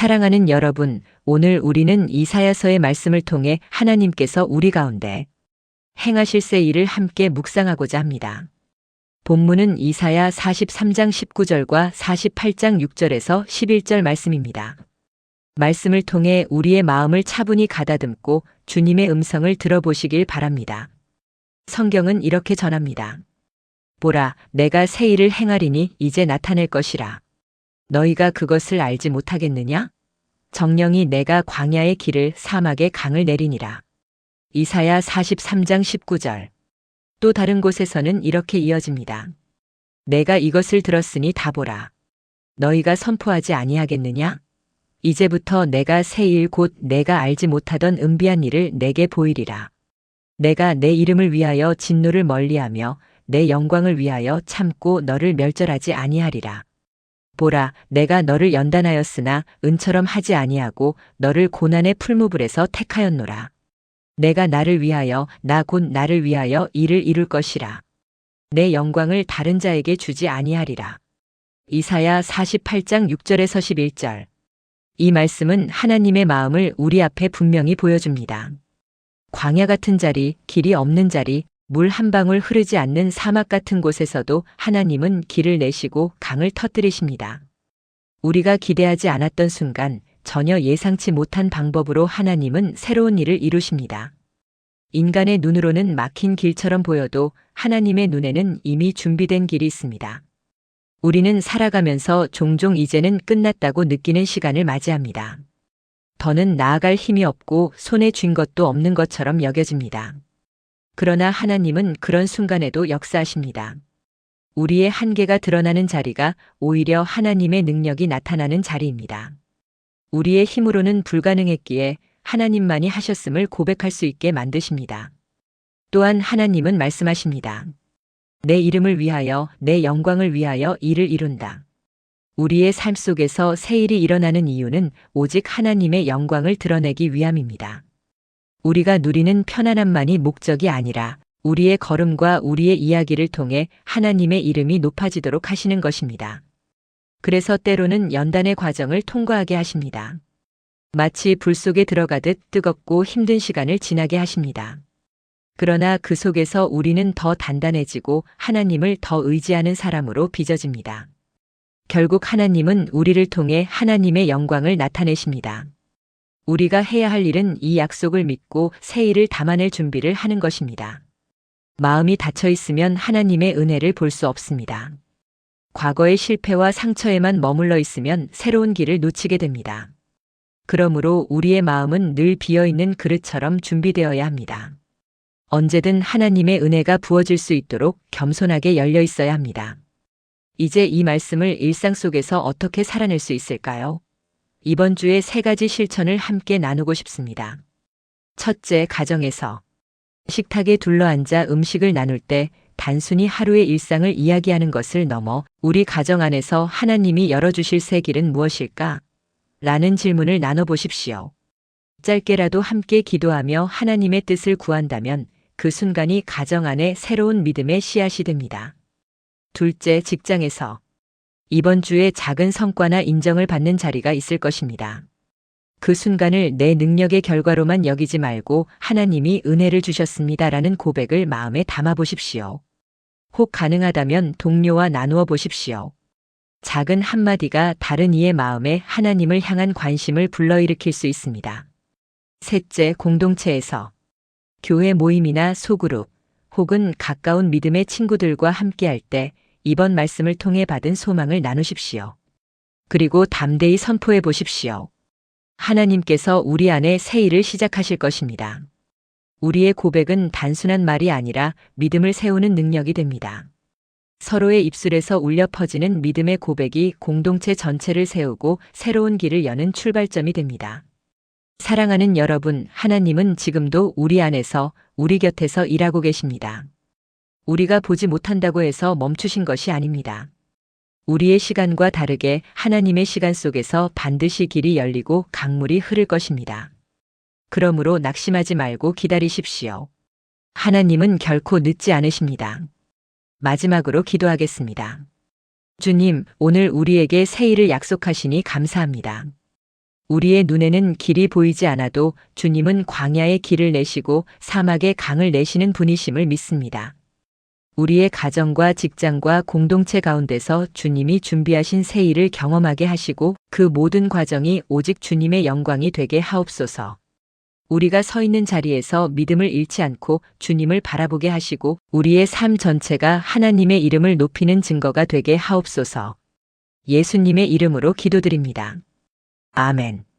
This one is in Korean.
사랑하는 여러분, 오늘 우리는 이사야서의 말씀을 통해 하나님께서 우리 가운데 행하실 새 일을 함께 묵상하고자 합니다. 본문은 이사야 43장 19절과 48장 6절에서 11절 말씀입니다. 말씀을 통해 우리의 마음을 차분히 가다듬고 주님의 음성을 들어보시길 바랍니다. 성경은 이렇게 전합니다. 보라, 내가 새 일을 행하리니 이제 나타낼 것이라. 너희가 그것을 알지 못하겠느냐? 정령이 내가 광야의 길을 사막의 강을 내리니라. 이사야 43장 19절. 또 다른 곳에서는 이렇게 이어집니다. 내가 이것을 들었으니 다 보라. 너희가 선포하지 아니하겠느냐? 이제부터 내가 새 일 곧 내가 알지 못하던 은비한 일을 내게 보이리라. 내가 내 이름을 위하여 진노를 멀리하며 내 영광을 위하여 참고 너를 멸절하지 아니하리라. 보라, 내가 너를 연단하였으나 은처럼 하지 아니하고 너를 고난의 풀무불에서 택하였노라. 내가 나를 위하여 나 곧 나를 위하여 일을 이룰 것이라. 내 영광을 다른 자에게 주지 아니하리라. 이사야 48장 6절에서 11절. 이 말씀은 하나님의 마음을 우리 앞에 분명히 보여줍니다. 광야 같은 자리, 길이 없는 자리, 물 한 방울 흐르지 않는 사막 같은 곳에서도 하나님은 길을 내시고 강을 터뜨리십니다. 우리가 기대하지 않았던 순간 전혀 예상치 못한 방법으로 하나님은 새로운 일을 이루십니다. 인간의 눈으로는 막힌 길처럼 보여도 하나님의 눈에는 이미 준비된 길이 있습니다. 우리는 살아가면서 종종 이제는 끝났다고 느끼는 시간을 맞이합니다. 더는 나아갈 힘이 없고 손에 쥔 것도 없는 것처럼 여겨집니다. 그러나 하나님은 그런 순간에도 역사하십니다. 우리의 한계가 드러나는 자리가 오히려 하나님의 능력이 나타나는 자리입니다. 우리의 힘으로는 불가능했기에 하나님만이 하셨음을 고백할 수 있게 만드십니다. 또한 하나님은 말씀하십니다. 내 이름을 위하여 내 영광을 위하여 일을 이룬다. 우리의 삶 속에서 새 일이 일어나는 이유는 오직 하나님의 영광을 드러내기 위함입니다. 우리가 누리는 편안함만이 목적이 아니라 우리의 걸음과 우리의 이야기를 통해 하나님의 이름이 높아지도록 하시는 것입니다. 그래서 때로는 연단의 과정을 통과하게 하십니다. 마치 불 속에 들어가듯 뜨겁고 힘든 시간을 지나게 하십니다. 그러나 그 속에서 우리는 더 단단해지고 하나님을 더 의지하는 사람으로 빚어집니다. 결국 하나님은 우리를 통해 하나님의 영광을 나타내십니다. 우리가 해야 할 일은 이 약속을 믿고 새 일을 담아낼 준비를 하는 것입니다. 마음이 닫혀 있으면 하나님의 은혜를 볼 수 없습니다. 과거의 실패와 상처에만 머물러 있으면 새로운 길을 놓치게 됩니다. 그러므로 우리의 마음은 늘 비어있는 그릇처럼 준비되어야 합니다. 언제든 하나님의 은혜가 부어질 수 있도록 겸손하게 열려 있어야 합니다. 이제 이 말씀을 일상 속에서 어떻게 살아낼 수 있을까요? 이번 주에 3가지 실천을 함께 나누고 싶습니다. 첫째, 가정에서. 식탁에 둘러앉아 음식을 나눌 때 단순히 하루의 일상을 이야기하는 것을 넘어 우리 가정 안에서 하나님이 열어주실 새 길은 무엇일까? 라는 질문을 나눠보십시오. 짧게라도 함께 기도하며 하나님의 뜻을 구한다면 그 순간이 가정 안에 새로운 믿음의 씨앗이 됩니다. 둘째, 직장에서. 이번 주에 작은 성과나 인정을 받는 자리가 있을 것입니다. 그 순간을 내 능력의 결과로만 여기지 말고 하나님이 은혜를 주셨습니다라는 고백을 마음에 담아 보십시오. 혹 가능하다면 동료와 나누어 보십시오. 작은 한마디가 다른 이의 마음에 하나님을 향한 관심을 불러일으킬 수 있습니다. 셋째, 공동체에서. 교회 모임이나 소그룹 혹은 가까운 믿음의 친구들과 함께할 때 이번 말씀을 통해 받은 소망을 나누십시오. 그리고 담대히 선포해 보십시오. 하나님께서 우리 안에 새 일을 시작하실 것입니다. 우리의 고백은 단순한 말이 아니라 믿음을 세우는 능력이 됩니다. 서로의 입술에서 울려 퍼지는 믿음의 고백이 공동체 전체를 세우고 새로운 길을 여는 출발점이 됩니다. 사랑하는 여러분, 하나님은 지금도 우리 안에서, 우리 곁에서 일하고 계십니다. 우리가 보지 못한다고 해서 멈추신 것이 아닙니다. 우리의 시간과 다르게 하나님의 시간 속에서 반드시 길이 열리고 강물이 흐를 것입니다. 그러므로 낙심하지 말고 기다리십시오. 하나님은 결코 늦지 않으십니다. 마지막으로 기도하겠습니다. 주님, 오늘 우리에게 새 일을 약속하시니 감사합니다. 우리의 눈에는 길이 보이지 않아도 주님은 광야의 길을 내시고 사막의 강을 내시는 분이심을 믿습니다. 우리의 가정과 직장과 공동체 가운데서 주님이 준비하신 새 일을 경험하게 하시고 그 모든 과정이 오직 주님의 영광이 되게 하옵소서. 우리가 서 있는 자리에서 믿음을 잃지 않고 주님을 바라보게 하시고 우리의 삶 전체가 하나님의 이름을 높이는 증거가 되게 하옵소서. 예수님의 이름으로 기도드립니다. 아멘.